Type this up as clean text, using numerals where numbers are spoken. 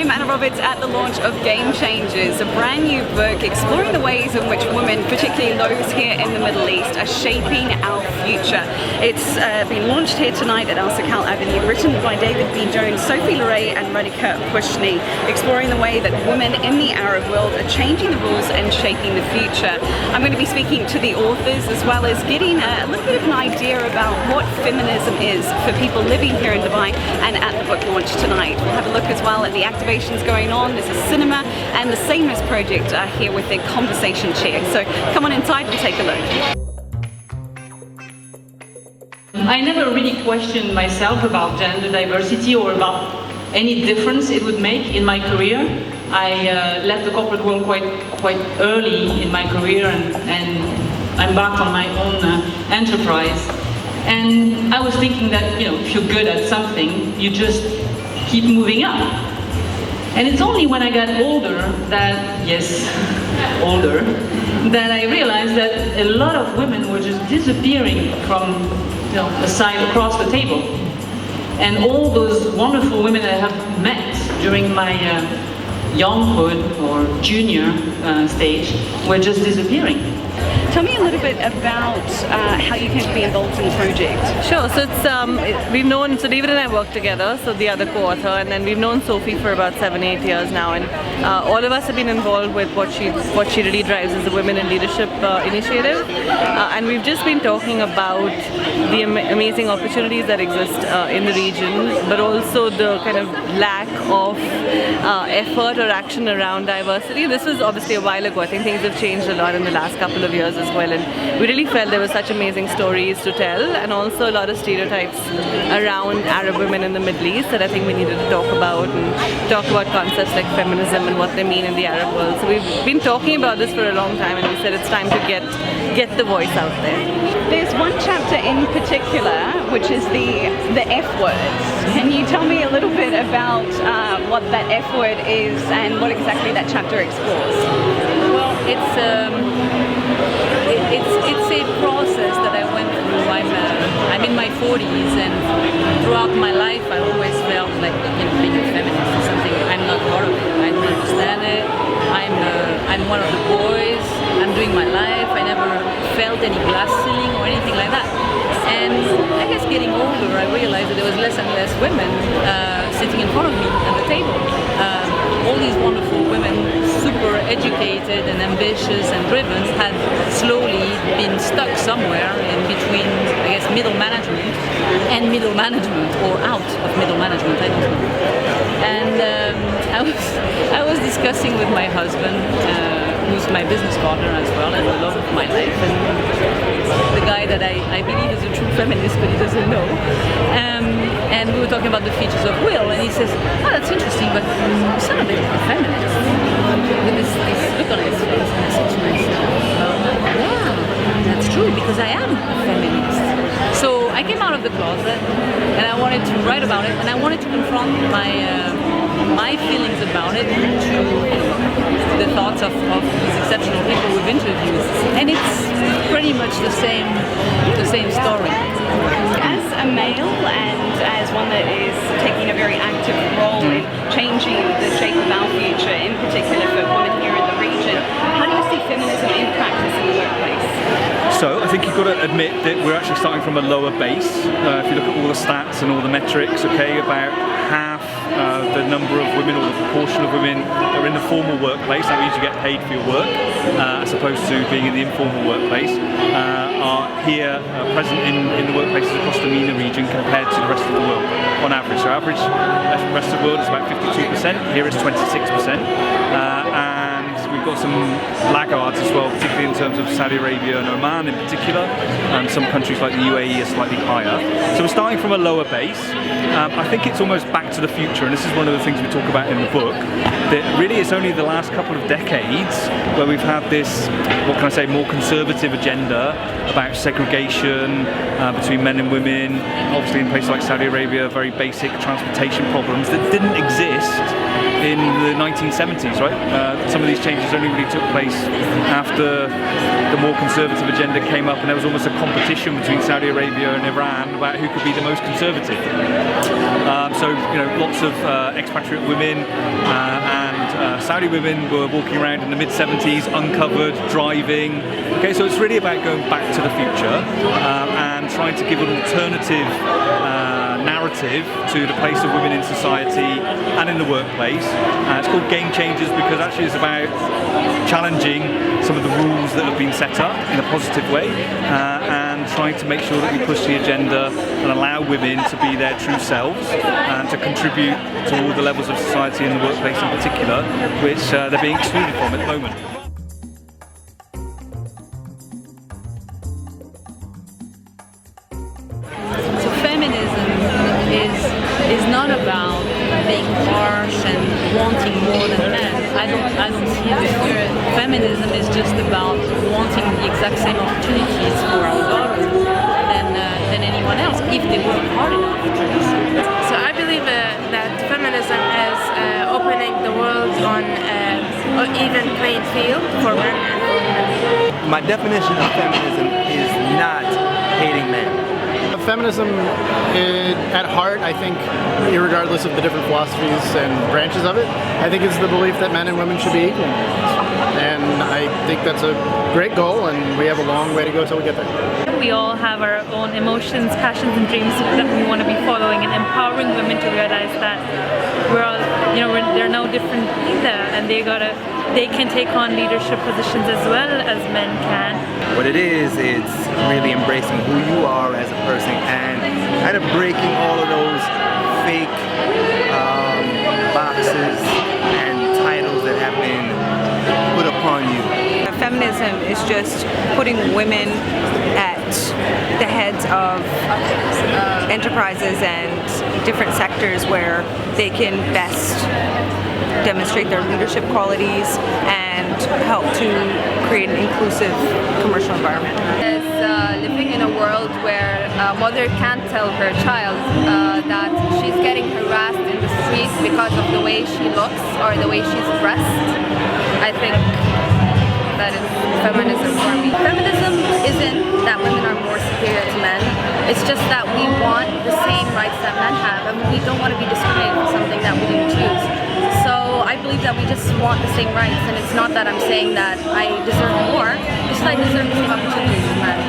I'm Anna Roberts at the launch of GameChangers, a brand new book exploring the ways in which women, particularly those here in the Middle East, are shaping our future. It's been launched here tonight at Al Sakal Avenue, written by David B. Jones, Sophie Le Ray and Radhika Pushni, exploring the way that women in the Arab world are changing the rules and shaping the future. I'm going to be speaking to the authors as well as getting a little bit of an idea about what feminism is for people living here in Dubai and at the book launch tonight. We'll have a look as well at the activations going on. There's a cinema and the Feminist project are here with their conversation chair. So come on inside and take a look. I never really questioned myself about gender diversity or about any difference it would make in my career. I left the corporate world quite early in my career and embarked on my own enterprise. And I was thinking that, you know, if you're good at something, you just keep moving up. And it's only when I got older that, yes, older, that I realized that a lot of women were just disappearing from, you know, the side across the table. And all those wonderful women that I have met during my younghood or junior stage were just disappearing. Tell me a little bit about how you came to be involved in the project. Sure, so it's, we've known, so David and I work together, so the other co-author, and then we've known Sophie for about 7-8 years now, and all of us have been involved with what she really drives as the Women in Leadership initiative, and we've just been talking about the amazing opportunities that exist in the region, but also the kind of lack of effort or action around diversity. This was obviously a while ago. I think things have changed a lot in the last couple of years as well, and we really felt there were such amazing stories to tell, and also a lot of stereotypes around Arab women in the Middle East that I think we needed to talk about, and talk about concepts like feminism and what they mean in the Arab world. So we've been talking about this for a long time, and we said it's time to get the voice out there. There's one chapter in particular which is the F words. Can you tell me a little bit about what that F word is and what exactly that chapter explores? Well, it's a process that I went through. I'm in my 40s, and throughout my life I always felt like, you know, being a feminist is something I'm not part of it. I don't understand it. I'm one of the boys. I'm doing my life. I never felt any glass ceiling or anything like that. And I guess getting older, I realized that there was less and less women sitting in front of me at the table. All these wonderful women, super educated and ambitious and driven, had slowly been stuck somewhere in between, I guess, middle management and middle management, or out of middle management, I don't know. And I was discussing with my husband, who's my business partner as well, and the love of my life, and the guy that I believe is a true feminist, but he doesn't know. And we were talking about the features of will, and he says, "Oh, that's interesting, but you sound a bit like a feminist." With this look on his face, and I said to myself, "Yeah, that's true, because I am a feminist." So I came out of the closet, and I wanted to write about it, and I wanted to confront my feelings about it to the thoughts of these exceptional people we've interviewed, and it's pretty much the same story. As a male and as one that is taking a very active role in changing the shape of our future, in particular for women here in the region, how do you see feminism in practice in the workplace? So I think you've got to admit that we're actually starting from a lower base. If you look at all the stats and all the metrics, okay, about half the number of women, or the proportion of women that are in the formal workplace, that means you get paid for your work, as opposed to being in the informal workplace, are here present in the workplaces across the MENA region compared to the rest of the world on average. So average, the rest of the world is about 52%, here is 26%. And we've got some laggards as well, particularly in terms of Saudi Arabia and Oman in particular, and some countries like the UAE are slightly higher. So we're starting from a lower base. I think it's almost back to the future, and this is one of the things we talk about in the book, that really it's only the last couple of decades where we've had this, what can I say, more conservative agenda about segregation between men and women, obviously in places like Saudi Arabia, very basic transportation problems that didn't exist in the 1970s, right? Some of these changes only really took place after the more conservative agenda came up, and there was almost a competition between Saudi Arabia and Iran about who could be the most conservative. So, you know, lots of expatriate women and Saudi women were walking around in the mid-70s, uncovered, driving. Okay, so it's really about going back to the future and trying to give an alternative narrative to the place of women in society and in the workplace. It's called GameChangers because actually it's about challenging some of the rules that have been set up in a positive way and trying to make sure that we push the agenda and allow women to be their true selves and to contribute to all the levels of society and the workplace in particular, which they're being excluded from at the moment. So feminism is not about being harsh and wanting more than men. I don't see it. Feminism is just about wanting the exact same opportunities for our daughters than anyone else if they work hard enough. So I believe that feminism is opening the world on an even playing field for men and for women. My definition of feminism is not hating men. Feminism, at heart, I think, irregardless of the different philosophies and branches of it, I think it's the belief that men and women should be equal. And I think that's a great goal, and we have a long way to go till we get there. We all have our own emotions, passions, and dreams that we want to be following, and empowering women to realize that we're all, they're no different either, and they can take on leadership positions as well as men can. What it is, it's really embracing who you are as a person and kind of breaking all of those fake boxes and titles that have been put upon you. Feminism is just putting women at the heads of enterprises and different sectors where they can best demonstrate their leadership qualities and help to create an inclusive commercial environment. Is living in a world where a mother can't tell her child that she's getting harassed in the streets because of the way she looks or the way she's dressed. I think that is feminism for me. Feminism isn't that women are more superior to men. It's just that we want the same rights that men have, and we don't want to be discriminated for something that we didn't choose. So I believe that we just want the same rights, and it's not that I'm saying that I deserve more, it's just that I deserve the same opportunities as men.